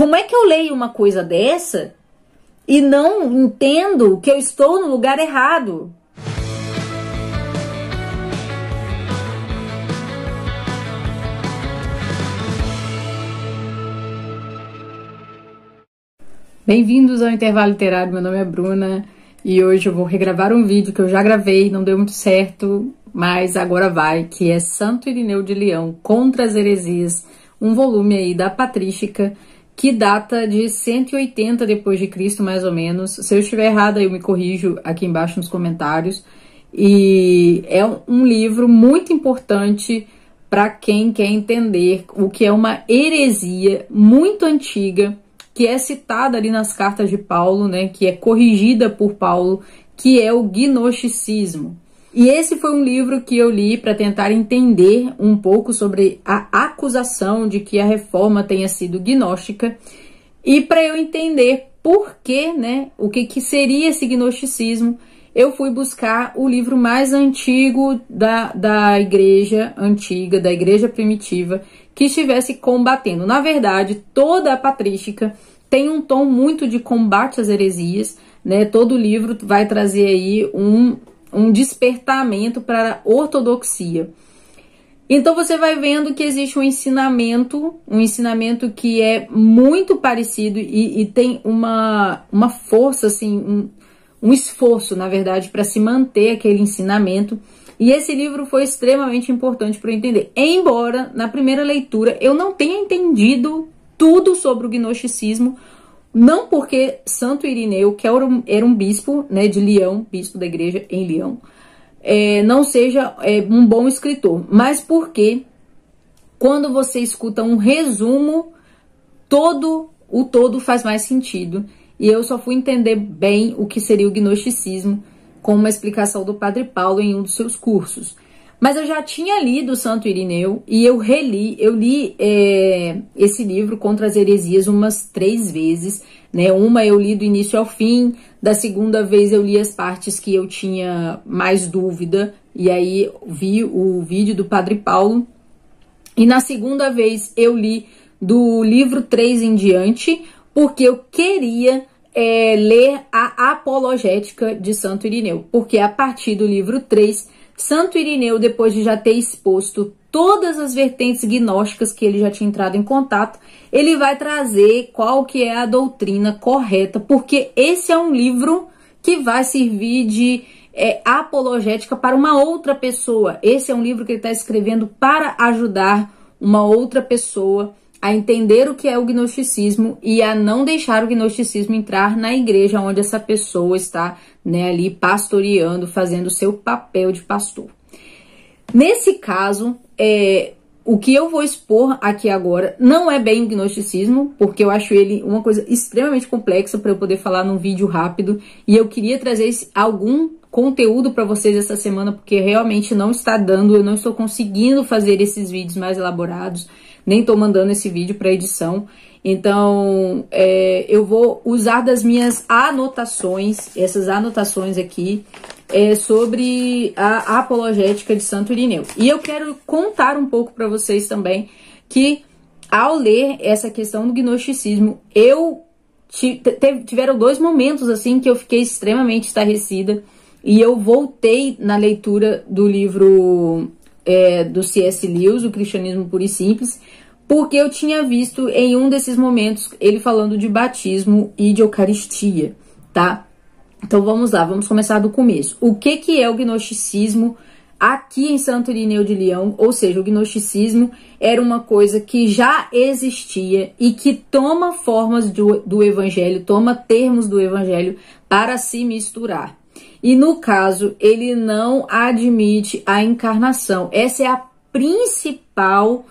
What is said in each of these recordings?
como é que eu leio uma coisa dessa e não entendo que eu estou no lugar errado? Bem-vindos ao Intervalo Literário, meu nome é Bruna e hoje eu vou regravar um vídeo que eu já gravei, não deu muito certo, mas agora vai, que é Santo Irineu de Leão contra as heresias, um volume aí da Patrística, que data de 180 depois de Cristo, mais ou menos. Se eu estiver errada, eu me corrijo aqui embaixo nos comentários. E é um livro muito importante para quem quer entender o que é uma heresia muito antiga, que é citada ali nas cartas de Paulo, né, que é corrigida por Paulo, que é o gnosticismo. E esse foi um livro que eu li para tentar entender um pouco sobre a acusação de que a reforma tenha sido gnóstica e para eu entender por que, né, o que seria esse gnosticismo, eu fui buscar o livro mais antigo da igreja antiga, da igreja primitiva, que estivesse combatendo. Na verdade, toda a patrística tem um tom muito de combate às heresias, né? Todo livro vai trazer aí um despertamento para a ortodoxia. Então você vai vendo que existe um ensinamento que é muito parecido e tem uma força, assim, um esforço, na verdade, para se manter aquele ensinamento. E esse livro foi extremamente importante para eu entender. Embora, na primeira leitura, eu não tenha entendido tudo sobre o gnosticismo, não porque Santo Irineu, que era um bispo, né, de Leão, bispo da igreja em Leão, não seja um bom escritor, mas porque quando você escuta um resumo, o todo faz mais sentido. E eu só fui entender bem o que seria o gnosticismo com uma explicação do Padre Paulo em um dos seus cursos. Mas eu já tinha lido Santo Irineu e eu li esse livro Contra as Heresias umas 3 vezes, né? Uma eu li do início ao fim, da segunda vez eu li as partes que eu tinha mais dúvida, e aí vi o vídeo do Padre Paulo, e na segunda vez eu li do livro 3 em diante, porque eu queria ler a apologética de Santo Irineu, porque a partir do livro 3, Santo Irineu, depois de já ter exposto todas as vertentes gnósticas que ele já tinha entrado em contato, ele vai trazer qual que é a doutrina correta, porque esse é um livro que vai servir de apologética para uma outra pessoa. Esse é um livro que ele está escrevendo para ajudar uma outra pessoa a entender o que é o gnosticismo e a não deixar o gnosticismo entrar na igreja onde essa pessoa está, né, ali pastoreando, fazendo o seu papel de pastor. Nesse caso, o que eu vou expor aqui agora não é bem o gnosticismo, porque eu acho ele uma coisa extremamente complexa para eu poder falar num vídeo rápido, e eu queria trazer algum conteúdo para vocês essa semana, porque realmente não está dando, eu não estou conseguindo fazer esses vídeos mais elaborados, nem estou mandando esse vídeo para edição. Então, eu vou usar das minhas anotações, essas anotações aqui, sobre a apologética de Santo Irineu. E eu quero contar um pouco para vocês também que, ao ler essa questão do gnosticismo, tiveram 2 momentos assim que eu fiquei extremamente estarrecida, e eu voltei na leitura do livro do C.S. Lewis, O Cristianismo Puro e Simples, porque eu tinha visto em um desses momentos ele falando de batismo e de Eucaristia, tá? Então vamos lá, vamos começar do começo. O que é o gnosticismo aqui em Santo Irineu de Leão? Ou seja, o gnosticismo era uma coisa que já existia e que toma formas do evangelho, toma termos do evangelho para se misturar. E no caso, ele não admite a encarnação. Essa é a principal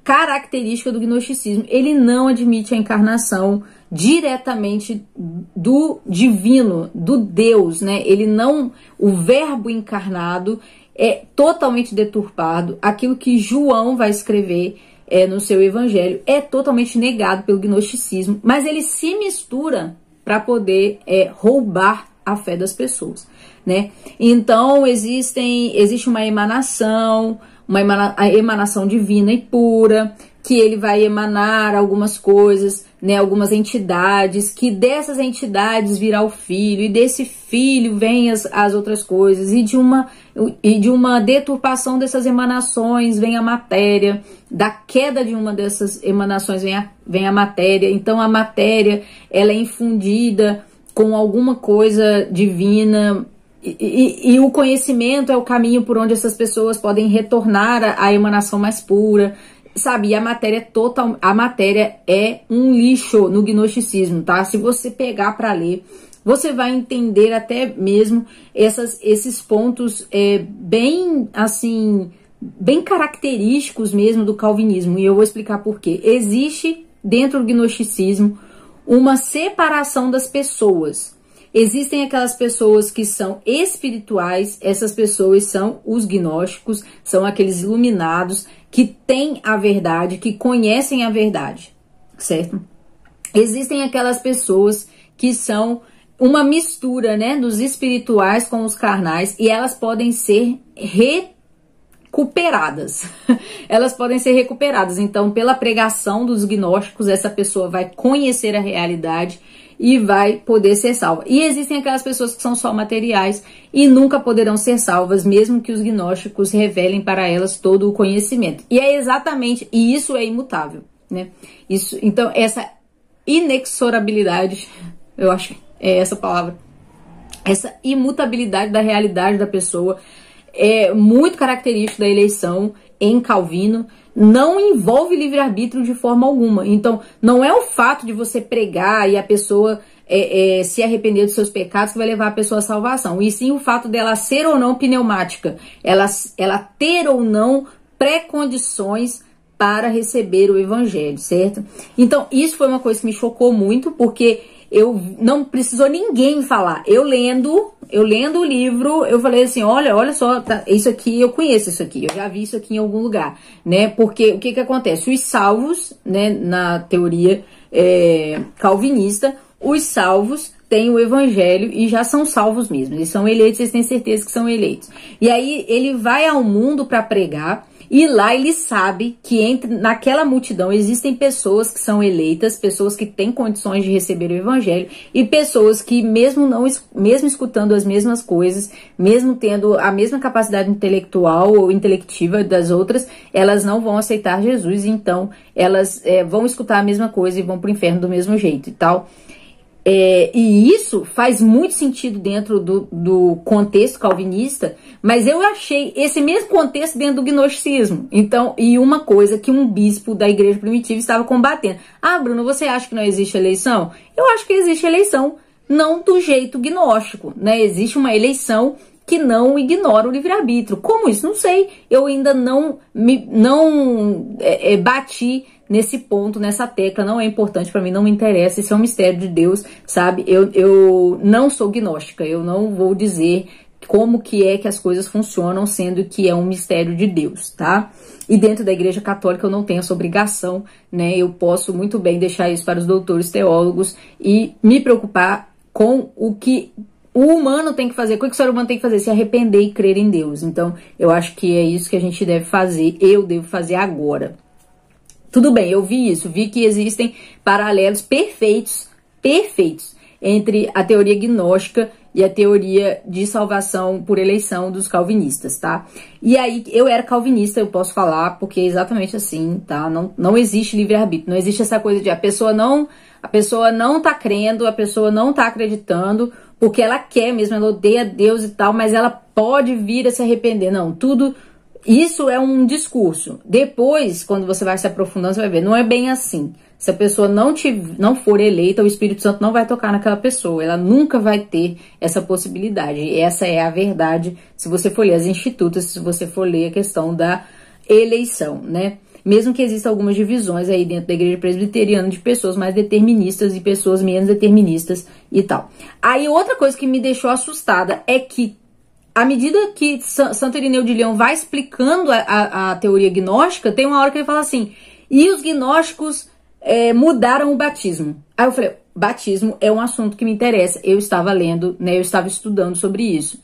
característica do gnosticismo. Ele não admite a encarnação diretamente do divino, do Deus, né? Ele não, o verbo encarnado é totalmente deturpado. Aquilo que João vai escrever no seu evangelho é totalmente negado pelo gnosticismo, mas ele se mistura para poder roubar a fé das pessoas, né? Então existe uma emanação, a emanação divina e pura, que ele vai emanar algumas coisas, né, algumas entidades, que dessas entidades virá o filho, e desse filho vem as outras coisas, e de uma deturpação dessas emanações vem a matéria, da queda de uma dessas emanações vem a matéria. Então a matéria, ela é infundida com alguma coisa divina, e o conhecimento é o caminho por onde essas pessoas podem retornar à emanação mais pura, sabe? E a matéria é um lixo no gnosticismo, tá? Se você pegar para ler, você vai entender até mesmo esses pontos bem, assim, bem característicos mesmo do calvinismo, e eu vou explicar por quê. Existe dentro do gnosticismo uma separação das pessoas. Existem aquelas pessoas que são espirituais, essas pessoas são os gnósticos, são aqueles iluminados que têm a verdade, que conhecem a verdade, certo? Existem aquelas pessoas que são uma mistura, né, dos espirituais com os carnais, e elas podem ser recuperadas. Elas podem ser recuperadas. Então, pela pregação dos gnósticos, essa pessoa vai conhecer a realidade e vai poder ser salva. E existem aquelas pessoas que são só materiais e nunca poderão ser salvas, mesmo que os gnósticos revelem para elas todo o conhecimento. E é exatamente, e isso é imutável, né? Isso, então, essa inexorabilidade, eu acho que é essa palavra, essa imutabilidade da realidade da pessoa é muito característico da eleição em Calvino. Não envolve livre-arbítrio de forma alguma. Então, não é o fato de você pregar e a pessoa se arrepender dos seus pecados que vai levar a pessoa à salvação. E sim o fato dela ser ou não pneumática, ela ter ou não pré-condições para receber o evangelho, certo? Então, isso foi uma coisa que me chocou muito, porque eu não precisou ninguém falar. Eu lendo o livro, eu falei assim, olha só, tá, isso aqui, eu conheço isso aqui, eu já vi isso aqui em algum lugar, né? Porque o que acontece? Os salvos, né, na teoria calvinista, os salvos têm o evangelho e já são salvos mesmo. Eles são eleitos, eles têm certeza que são eleitos. E aí ele vai ao mundo para pregar, e lá ele sabe que naquela multidão existem pessoas que são eleitas, pessoas que têm condições de receber o evangelho, e pessoas que mesmo escutando as mesmas coisas, mesmo tendo a mesma capacidade intelectual ou intelectiva das outras, elas não vão aceitar Jesus, então elas vão escutar a mesma coisa e vão para o inferno do mesmo jeito e tal. E isso faz muito sentido dentro do contexto calvinista, mas eu achei esse mesmo contexto dentro do gnosticismo. Então, e uma coisa que um bispo da igreja primitiva estava combatendo. Ah, Bruno, você acha que não existe eleição? Eu acho que existe eleição, não do jeito gnóstico, né? Existe uma eleição que não ignora o livre-arbítrio. Como isso? Não sei. Eu ainda não bati nesse ponto, nessa tecla. Não é importante para mim, não me interessa. Isso é um mistério de Deus, sabe? Eu não sou gnóstica. Eu não vou dizer como que é que as coisas funcionam, sendo que é um mistério de Deus, tá? E dentro da Igreja Católica eu não tenho essa obrigação, né? Eu posso muito bem deixar isso para os doutores teólogos e me preocupar com o que o humano tem que fazer, o que o ser humano tem que fazer? Se arrepender e crer em Deus. Então, eu acho que é isso que a gente deve fazer, eu devo fazer agora. Tudo bem, eu vi isso, vi que existem paralelos perfeitos entre a teoria gnóstica e a teoria de salvação por eleição dos calvinistas, tá? E aí, eu era calvinista, eu posso falar, porque é exatamente assim, tá? Não existe livre-arbítrio, não existe essa coisa de a pessoa não tá crendo, a pessoa não tá acreditando, porque ela quer mesmo, ela odeia Deus e tal, mas ela pode vir a se arrepender. Não, tudo isso é um discurso. Depois, quando você vai se aprofundando, você vai ver, não é bem assim. Se a pessoa não for eleita, o Espírito Santo não vai tocar naquela pessoa. Ela nunca vai ter essa possibilidade. E essa é a verdade, se você for ler as institutas, se você for ler a questão da eleição, né? Mesmo que existam algumas divisões aí dentro da igreja presbiteriana de pessoas mais deterministas e pessoas menos deterministas e tal. Aí outra coisa que me deixou assustada é que, à medida que Santo Irineu de Leão vai explicando a teoria gnóstica, tem uma hora que ele fala assim, e os gnósticos mudaram o batismo. Aí eu falei, batismo é um assunto que me interessa. Eu estava lendo, né, eu estava estudando sobre isso.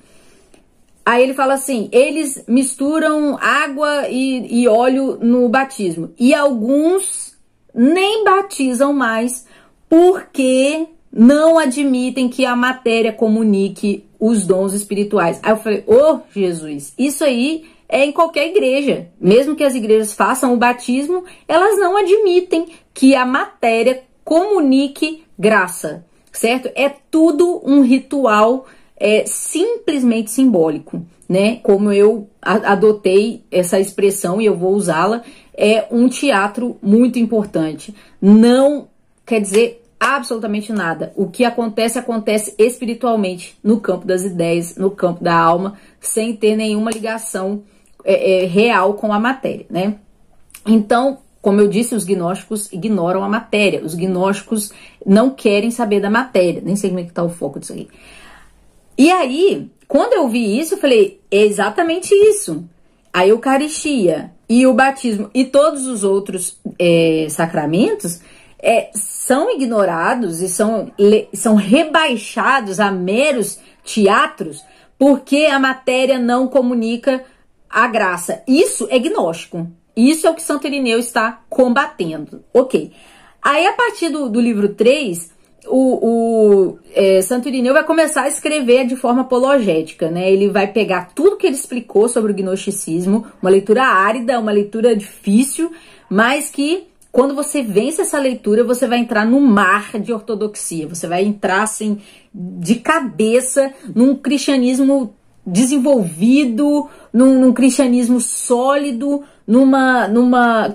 Aí ele fala assim, eles misturam água e óleo no batismo. E alguns nem batizam mais porque não admitem que a matéria comunique os dons espirituais. Aí eu falei, ô Jesus, isso aí é em qualquer igreja. Mesmo que as igrejas façam o batismo, elas não admitem que a matéria comunique graça, certo? É tudo um ritual simplesmente simbólico, né? Como eu adotei essa expressão e eu vou usá-la, é um teatro muito importante. Não quer dizer absolutamente nada. O que acontece, acontece espiritualmente, no campo das ideias, no campo da alma, sem ter nenhuma ligação real com a matéria, né? Então, como eu disse, os gnósticos ignoram a matéria. Os gnósticos não querem saber da matéria. Nem sei como é que tá o foco disso aqui. E aí, quando eu vi isso, eu falei, é exatamente isso. A Eucaristia e o batismo e todos os outros sacramentos são ignorados e são rebaixados a meros teatros porque a matéria não comunica a graça. Isso é gnóstico. Isso é o que Santo Irineu está combatendo. Ok. Aí, a partir do livro 3, Santo Irineu vai começar a escrever de forma apologética, né? Ele vai pegar tudo que ele explicou sobre o gnosticismo, uma leitura árida, uma leitura difícil, mas que quando você vence essa leitura, você vai entrar no mar de ortodoxia. Você vai entrar, assim, de cabeça num cristianismo desenvolvido, num cristianismo sólido,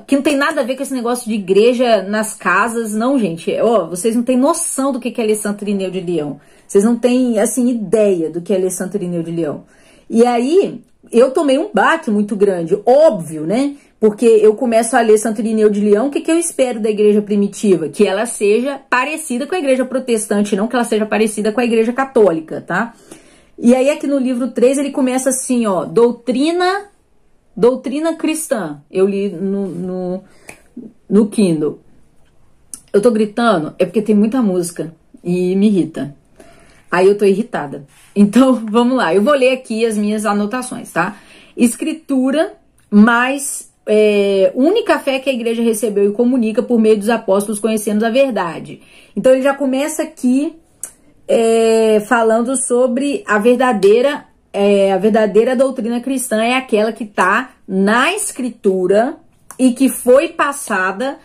que não tem nada a ver com esse negócio de igreja nas casas. Não, gente, vocês não têm noção do que é ler Santo Irineu de Leão. Vocês não têm, assim, ideia do que é ler Santo Irineu de Leão. E aí, eu tomei um baque muito grande, óbvio, né? Porque eu começo a ler Santo Irineu de Leão, o que eu espero da igreja primitiva? Que ela seja parecida com a igreja protestante, não que ela seja parecida com a igreja católica, tá? E aí aqui no livro 3 ele começa assim, ó, doutrina cristã. Eu li no Kindle. Eu tô gritando, é porque tem muita música e me irrita. Aí eu tô irritada. Então, vamos lá. Eu vou ler aqui as minhas anotações, tá? Escritura mais única fé que a igreja recebeu e comunica por meio dos apóstolos, conhecendo a verdade. Então, ele já começa aqui falando sobre a verdadeira doutrina cristã é aquela que está na escritura e que foi passada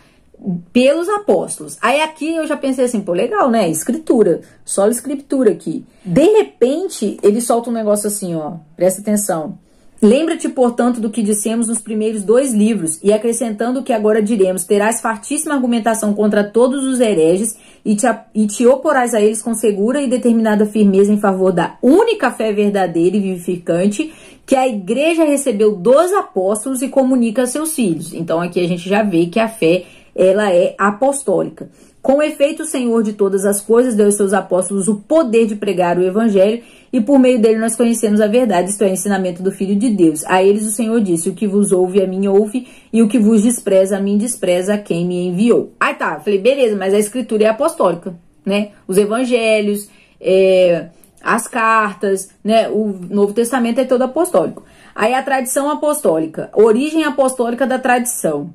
pelos apóstolos. Aí aqui eu já pensei assim, pô, legal, né? Escritura, só escritura aqui. De repente, ele solta um negócio assim, ó, presta atenção. Lembra-te, portanto, do que dissemos nos primeiros 2 livros, e acrescentando o que agora diremos, terás fartíssima argumentação contra todos os hereges, e te oporás a eles com segura e determinada firmeza em favor da única fé verdadeira e vivificante, que a igreja recebeu dos apóstolos e comunica a seus filhos. Então aqui a gente já vê que a fé, ela é apostólica. Com efeito, o Senhor de todas as coisas deu aos seus apóstolos o poder de pregar o evangelho, e por meio dele nós conhecemos a verdade, isto é, o ensinamento do Filho de Deus. A eles o Senhor disse, o que vos ouve a mim ouve, e o que vos despreza a mim despreza a quem me enviou. Aí tá, falei, beleza, mas a escritura é apostólica, né? Os evangelhos, as cartas, né? O Novo Testamento é todo apostólico. Aí a tradição apostólica, origem apostólica da tradição.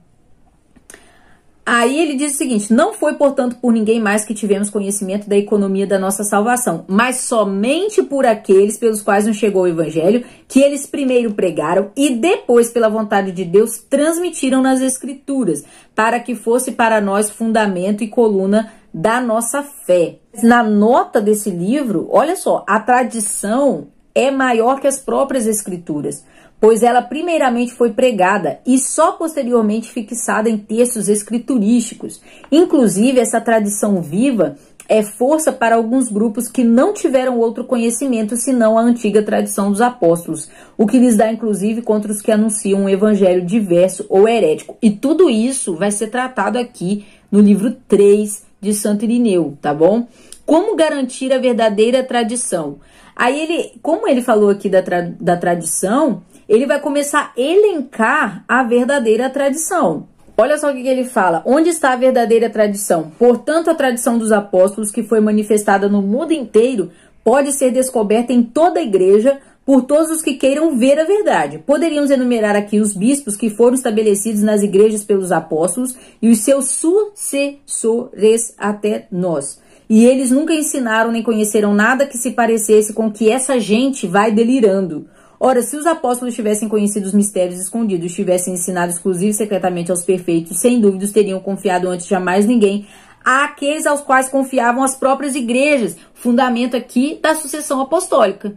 Aí ele diz o seguinte, não foi, portanto, por ninguém mais que tivemos conhecimento da economia da nossa salvação, mas somente por aqueles pelos quais nos chegou o evangelho, que eles primeiro pregaram e depois, pela vontade de Deus, transmitiram nas escrituras, para que fosse para nós fundamento e coluna da nossa fé. Na nota desse livro, olha só, a tradição é maior que as próprias escrituras, pois ela primeiramente foi pregada e só posteriormente fixada em textos escriturísticos. Inclusive, essa tradição viva é força para alguns grupos que não tiveram outro conhecimento senão a antiga tradição dos apóstolos, o que lhes dá, inclusive, contra os que anunciam um evangelho diverso ou herético. E tudo isso vai ser tratado aqui no livro 3 de Santo Irineu, tá bom? Como garantir a verdadeira tradição? Aí, como ele falou aqui da tradição, ele vai começar a elencar a verdadeira tradição. Olha só o que ele fala. Onde está a verdadeira tradição? Portanto, a tradição dos apóstolos, que foi manifestada no mundo inteiro, pode ser descoberta em toda a igreja, por todos os que queiram ver a verdade. Poderíamos enumerar aqui os bispos que foram estabelecidos nas igrejas pelos apóstolos e os seus sucessores até nós. E eles nunca ensinaram nem conheceram nada que se parecesse com o que essa gente vai delirando. Ora, se os apóstolos tivessem conhecido os mistérios escondidos, tivessem ensinado exclusivo e secretamente aos perfeitos, sem dúvidas teriam confiado antes de mais ninguém àqueles aos quais confiavam as próprias igrejas. Fundamento aqui da sucessão apostólica.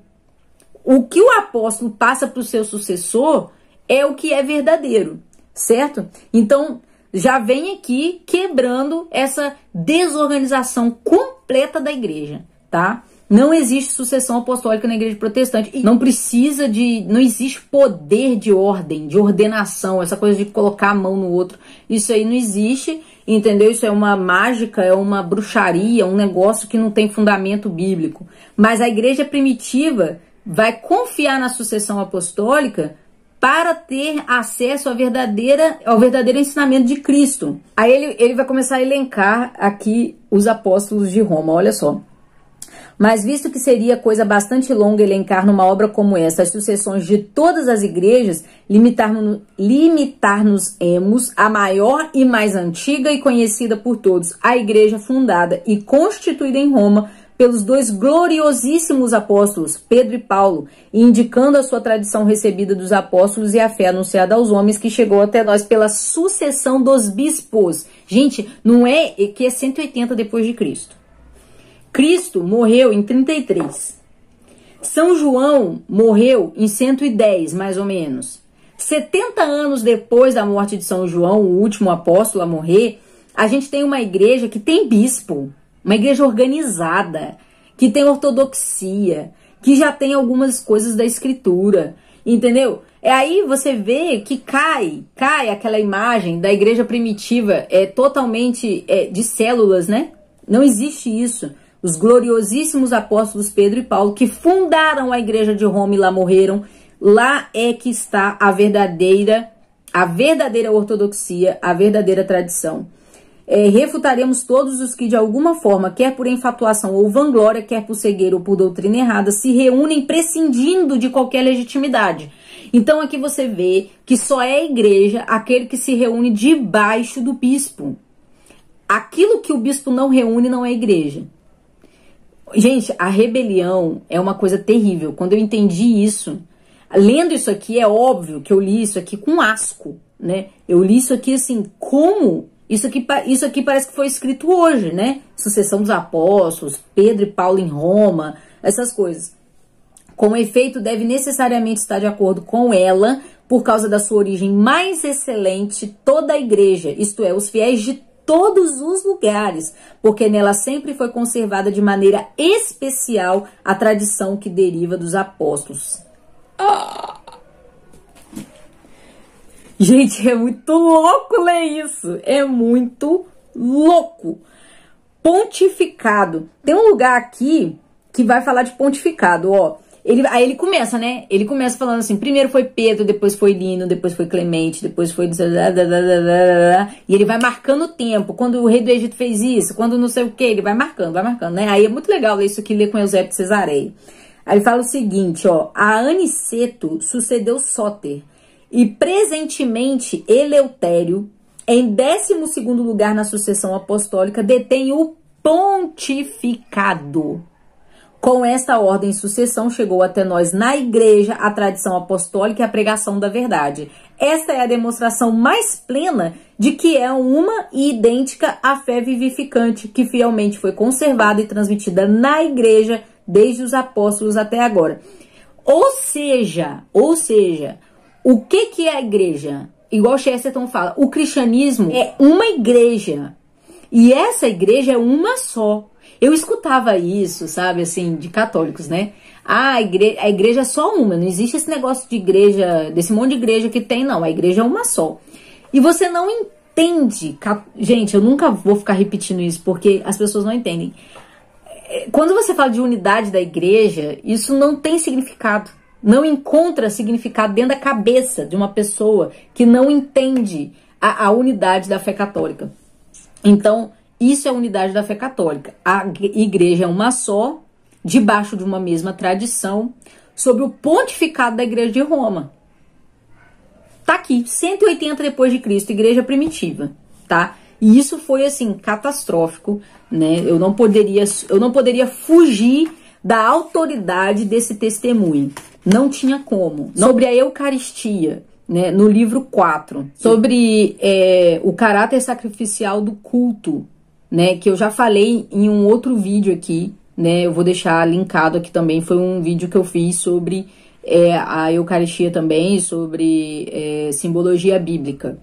O que o apóstolo passa para o seu sucessor é o que é verdadeiro, certo? Então, já vem aqui quebrando essa desorganização completa da igreja, tá? Não existe sucessão apostólica na igreja protestante. E não existe poder de ordem, de ordenação, essa coisa de colocar a mão no outro. Isso aí não existe, entendeu? Isso é uma mágica, é uma bruxaria, um negócio que não tem fundamento bíblico. Mas a igreja primitiva vai confiar na sucessão apostólica para ter acesso ao verdadeiro ensinamento de Cristo. Aí ele vai começar a elencar aqui os apóstolos de Roma, olha só. Mas visto que seria coisa bastante longa elencar numa obra como essa as sucessões de todas as igrejas, limitar-nos-emos à maior e mais antiga e conhecida por todos, a igreja fundada e constituída em Roma pelos dois gloriosíssimos apóstolos, Pedro e Paulo, indicando a sua tradição recebida dos apóstolos e a fé anunciada aos homens que chegou até nós pela sucessão dos bispos. Gente, não é que é 180 depois de Cristo. Cristo morreu em 33. São João morreu em 110, mais ou menos. 70 anos depois da morte de São João, o último apóstolo a morrer, a gente tem uma igreja que tem bispo, uma igreja organizada, que tem ortodoxia, que já tem algumas coisas da escritura, entendeu? Aí você vê que cai aquela imagem da igreja primitiva, totalmente de células, né? Não existe isso. Os gloriosíssimos apóstolos Pedro e Paulo, que fundaram a igreja de Roma e lá morreram, lá é que está a verdadeira ortodoxia, a verdadeira tradição. Refutaremos todos os que de alguma forma, quer por enfatuação ou vanglória, quer por cegueira ou por doutrina errada, se reúnem prescindindo de qualquer legitimidade. Então aqui você vê que só é igreja aquele que se reúne debaixo do bispo. Aquilo que o bispo não reúne não é igreja. Gente, a rebelião é uma coisa terrível. Quando eu entendi isso, lendo isso aqui, é óbvio que eu li isso aqui com asco, né? Eu li isso aqui assim, como? Isso aqui parece que foi escrito hoje, né? Sucessão dos apóstolos, Pedro e Paulo em Roma, essas coisas. Com efeito, deve necessariamente estar de acordo com ela, por causa da sua origem mais excelente, toda a igreja, isto é, os fiéis de todos os lugares, porque nela sempre foi conservada de maneira especial a tradição que deriva dos apóstolos. Gente, é muito louco ler isso, é muito louco. Pontificado. Tem um lugar aqui que vai falar de pontificado, ó. Aí ele começa, né? Ele começa falando assim, primeiro foi Pedro, depois foi Lino, depois foi Clemente, depois foi... E ele vai marcando o tempo. Quando o rei do Egito fez isso, quando não sei o que, ele vai marcando, né? Aí é muito legal ler isso aqui, ler com Eusébio de Cesareia. Aí ele fala o seguinte, ó. A Aniceto sucedeu Sóter. E presentemente Eleutério, em 12º lugar na sucessão apostólica, detém o pontificado. Com esta ordem e sucessão chegou até nós na igreja a tradição apostólica e a pregação da verdade. Esta é a demonstração mais plena de que é uma e idêntica à fé vivificante, que fielmente foi conservada e transmitida na igreja desde os apóstolos até agora. Ou seja, o que é a igreja? Igual Chesterton fala, o cristianismo é uma igreja. E essa igreja é uma só. Eu escutava isso, sabe, assim, de católicos, né? A igreja é só uma, não existe esse negócio de igreja, desse monte de igreja que tem, não. A igreja é uma só. E você não entende. Gente, eu nunca vou ficar repetindo isso, porque as pessoas não entendem. Quando você fala de unidade da igreja, isso não tem significado. Não encontra significado dentro da cabeça de uma pessoa que não entende a unidade da fé católica. Então, isso é a unidade da fé católica. A igreja é uma só, debaixo de uma mesma tradição, sobre o pontificado da Igreja de Roma. Tá aqui, 180 depois de Cristo, igreja primitiva, tá? E isso foi, assim, catastrófico, né? Eu não poderia fugir da autoridade desse testemunho. Não tinha como. Sobre a Eucaristia, né? No livro 4, sobre o caráter sacrificial do culto, né? Que eu já falei em um outro vídeo aqui, né? Eu vou deixar linkado aqui também. Foi um vídeo que eu fiz sobre a Eucaristia também, sobre simbologia bíblica.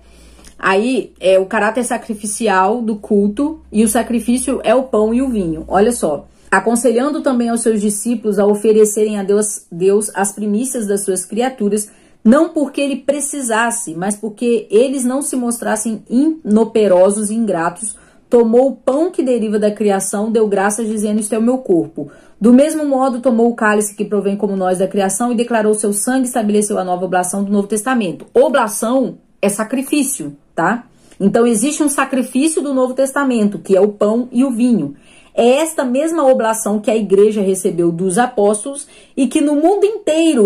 Aí, o caráter sacrificial do culto, e o sacrifício é o pão e o vinho. Olha só. Aconselhando também aos seus discípulos a oferecerem a Deus as primícias das suas criaturas, não porque ele precisasse, mas porque eles não se mostrassem inoperosos e ingratos, tomou o pão que deriva da criação, deu graças dizendo, isto é o meu corpo. Do mesmo modo, tomou o cálice que provém como nós da criação e declarou seu sangue, estabeleceu a nova oblação do Novo Testamento. Oblação é sacrifício, tá? Então, existe um sacrifício do Novo Testamento, que é o pão e o vinho. É esta mesma oblação que a igreja recebeu dos apóstolos e que no mundo inteiro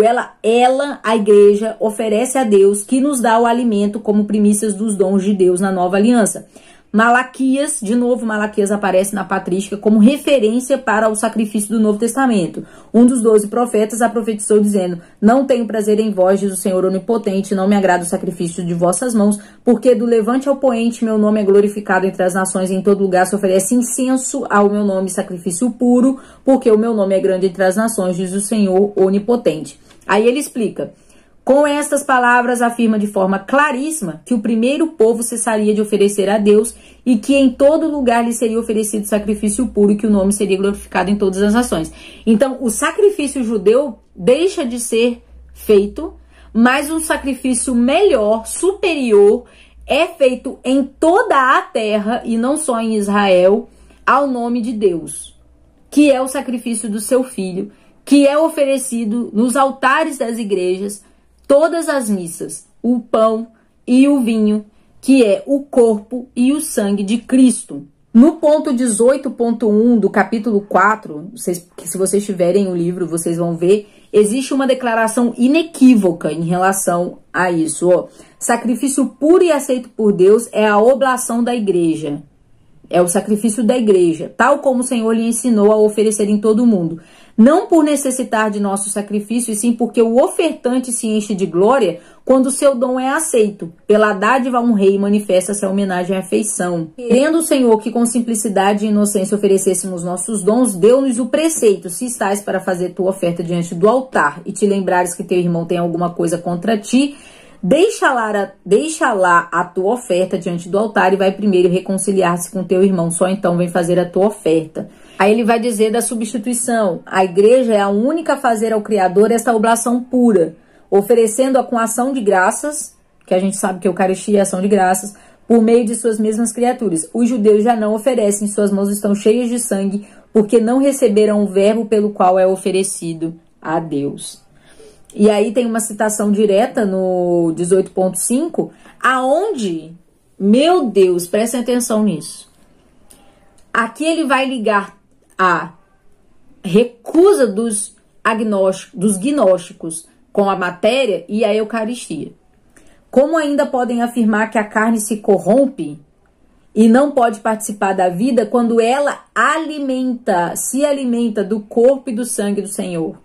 a igreja, oferece a Deus, que nos dá o alimento como primícias dos dons de Deus na nova aliança. Malaquias, de novo, Malaquias aparece na patrística como referência para o sacrifício do Novo Testamento. Um dos 12 profetas a profetizou dizendo, não tenho prazer em vós, diz o Senhor Onipotente, não me agrada o sacrifício de vossas mãos, porque do levante ao poente meu nome é glorificado entre as nações, em todo lugar se oferece incenso ao meu nome, sacrifício puro, porque o meu nome é grande entre as nações, diz o Senhor Onipotente. Aí ele explica, com estas palavras afirma de forma claríssima que o primeiro povo cessaria de oferecer a Deus e que em todo lugar lhe seria oferecido sacrifício puro e que o nome seria glorificado em todas as nações. Então, o sacrifício judeu deixa de ser feito, mas um sacrifício melhor, superior, é feito em toda a terra e não só em Israel, ao nome de Deus, que é o sacrifício do seu filho, que é oferecido nos altares das igrejas, todas as missas, o pão e o vinho, que é o corpo e o sangue de Cristo. No ponto 18.1 do capítulo 4, que se vocês tiverem o livro, vocês vão ver, existe uma declaração inequívoca em relação a isso. Ó. Sacrifício puro e aceito por Deus é a oblação da igreja. É o sacrifício da igreja, tal como o Senhor lhe ensinou a oferecer em todo o mundo. Não por necessitar de nosso sacrifício, e sim porque o ofertante se enche de glória quando o seu dom é aceito. Pela dádiva a um rei manifesta-se a homenagem e afeição. Querendo o Senhor que com simplicidade e inocência oferecêssemos nossos dons, deu-nos o preceito, se estás para fazer tua oferta diante do altar e te lembrares que teu irmão tem alguma coisa contra ti, deixa lá a tua oferta diante do altar e vai primeiro reconciliar-se com teu irmão, só então vem fazer a tua oferta. Aí ele vai dizer da substituição. A igreja é a única a fazer ao Criador esta oblação pura, oferecendo-a com ação de graças, que a gente sabe que a Eucaristia é ação de graças, por meio de suas mesmas criaturas. Os judeus já não oferecem, suas mãos estão cheias de sangue, porque não receberam o verbo pelo qual é oferecido a Deus. E aí tem uma citação direta no 18.5, aonde, meu Deus, prestem atenção nisso. Aqui ele vai ligar a recusa dos gnósticos com a matéria e a Eucaristia. Como ainda podem afirmar que a carne se corrompe e não pode participar da vida quando ela se alimenta do corpo e do sangue do Senhor?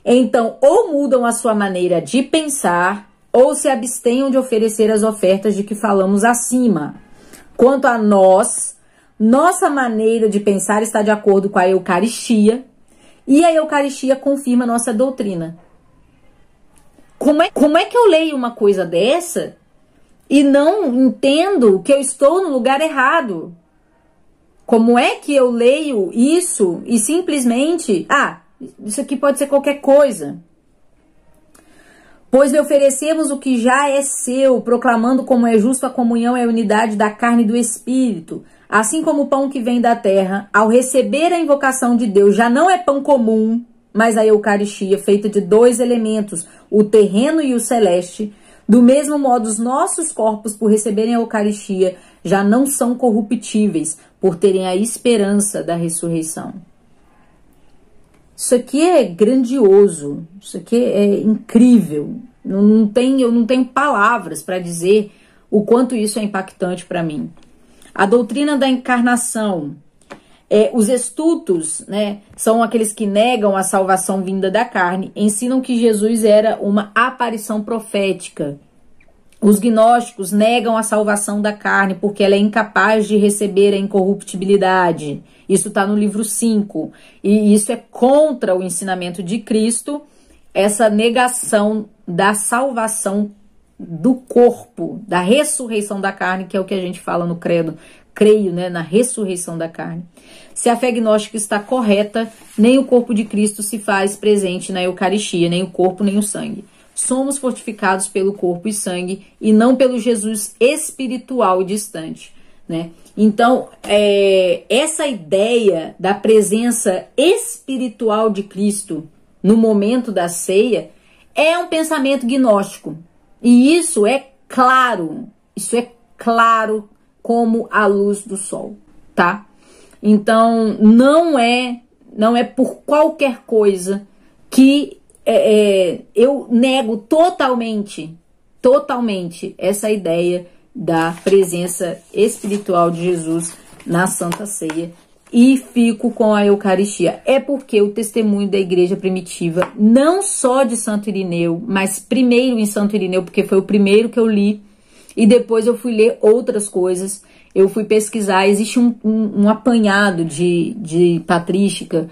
Então, ou mudam a sua maneira de pensar, ou se abstenham de oferecer as ofertas de que falamos acima. Quanto a nós, nossa maneira de pensar está de acordo com a Eucaristia, e a Eucaristia confirma nossa doutrina. Como é que eu leio uma coisa dessa e não entendo que eu estou no lugar errado? Como é que eu leio isso e simplesmente... isso aqui pode ser qualquer coisa. Pois lhe oferecemos o que já é seu, proclamando como é justo a comunhão e a unidade da carne e do Espírito. Assim como o pão que vem da terra, ao receber a invocação de Deus, já não é pão comum, mas a Eucaristia, feita de 2 elementos, o terreno e o celeste. Do mesmo modo, os nossos corpos, por receberem a Eucaristia, já não são corruptíveis, por terem a esperança da ressurreição. Isso aqui é grandioso, isso aqui é incrível. Eu não tenho palavras para dizer o quanto isso é impactante para mim. A doutrina da encarnação, os estudos, né, são aqueles que negam a salvação vinda da carne, ensinam que Jesus era uma aparição profética. Os gnósticos negam a salvação da carne porque ela é incapaz de receber a incorruptibilidade. Isso está no livro 5. E isso é contra o ensinamento de Cristo, essa negação da salvação do corpo, da ressurreição da carne, que é o que a gente fala no credo. Creio, né, na ressurreição da carne. Se a fé gnóstica está correta, nem o corpo de Cristo se faz presente na Eucaristia, nem o corpo, nem o sangue. Somos fortificados pelo corpo e sangue e não pelo Jesus espiritual distante, né? Então, essa ideia da presença espiritual de Cristo no momento da ceia é um pensamento gnóstico. E isso é claro como a luz do sol, tá? Então, não é por qualquer coisa que eu nego totalmente essa ideia da presença espiritual de Jesus na Santa Ceia e fico com a Eucaristia. É porque o testemunho da igreja primitiva, não só de Santo Irineu, mas primeiro em Santo Irineu, porque foi o primeiro que eu li, e depois eu fui ler outras coisas, eu fui pesquisar, existe um apanhado de patrística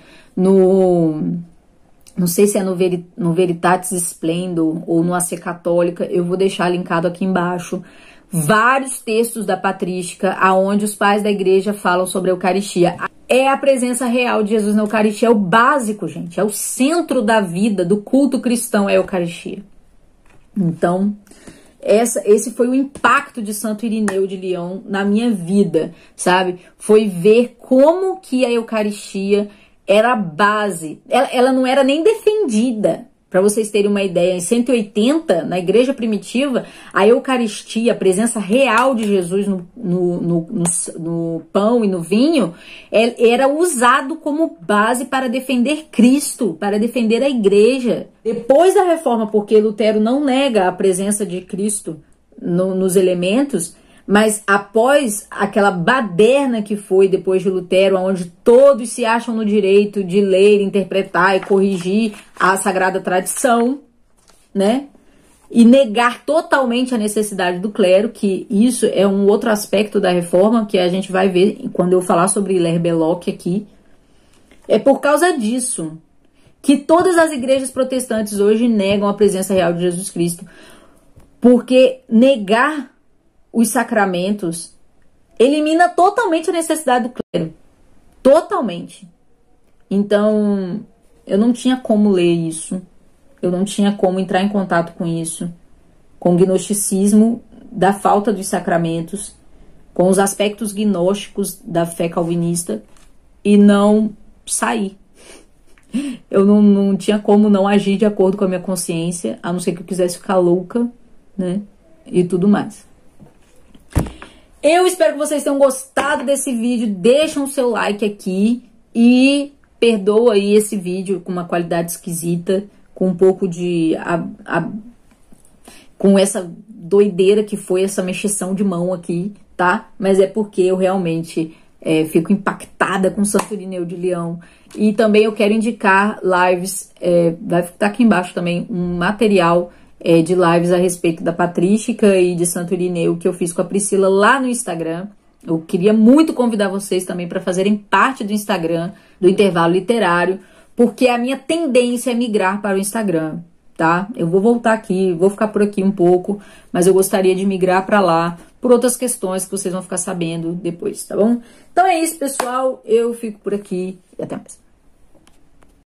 não sei se é no Veritatis Splendor ou no AC Católica, eu vou deixar linkado aqui embaixo, vários textos da patrística aonde os pais da igreja falam sobre a Eucaristia. É a presença real de Jesus na Eucaristia, é o básico, gente, é o centro da vida, do culto cristão, é a Eucaristia. Então, esse foi o impacto de Santo Irineu de Lyon na minha vida, sabe? Foi ver como que a Eucaristia era a base, ela não era nem defendida. Para vocês terem uma ideia, em 180, na igreja primitiva, a Eucaristia, a presença real de Jesus no pão e no vinho, era usado como base para defender Cristo, para defender a igreja. Depois da reforma, porque Lutero não nega a presença de Cristo nos elementos, mas após aquela baderna que foi depois de Lutero, onde todos se acham no direito de ler, interpretar e corrigir a sagrada tradição, né? E negar totalmente a necessidade do clero, que isso é um outro aspecto da reforma que a gente vai ver quando eu falar sobre Hilaire Belloc aqui. É por causa disso que todas as igrejas protestantes hoje negam a presença real de Jesus Cristo, porque negar os sacramentos elimina totalmente a necessidade do clero. Totalmente. Então, eu não tinha como ler isso. Eu não tinha como entrar em contato com isso. Com o gnosticismo da falta dos sacramentos. Com os aspectos gnósticos da fé calvinista. E não sair. Eu não tinha como não agir de acordo com a minha consciência. A não ser que eu quisesse ficar louca, né? E tudo mais. Eu espero que vocês tenham gostado desse vídeo. Deixem o seu like aqui e perdoa aí esse vídeo com uma qualidade esquisita, com um pouco de... com essa doideira que foi essa mexeção de mão aqui, tá? Mas é porque eu realmente fico impactada com Santo Irineu de Lyon. E também eu quero indicar lives, vai estar aqui embaixo também um material de lives a respeito da patrística e de Santo Irineu que eu fiz com a Priscila lá no Instagram. Eu queria muito convidar vocês também para fazerem parte do Instagram, do Intervalo Literário, porque a minha tendência é migrar para o Instagram, tá? Eu vou voltar aqui, vou ficar por aqui um pouco, mas eu gostaria de migrar para lá por outras questões que vocês vão ficar sabendo depois, tá bom? Então é isso, pessoal. Eu fico por aqui e até mais.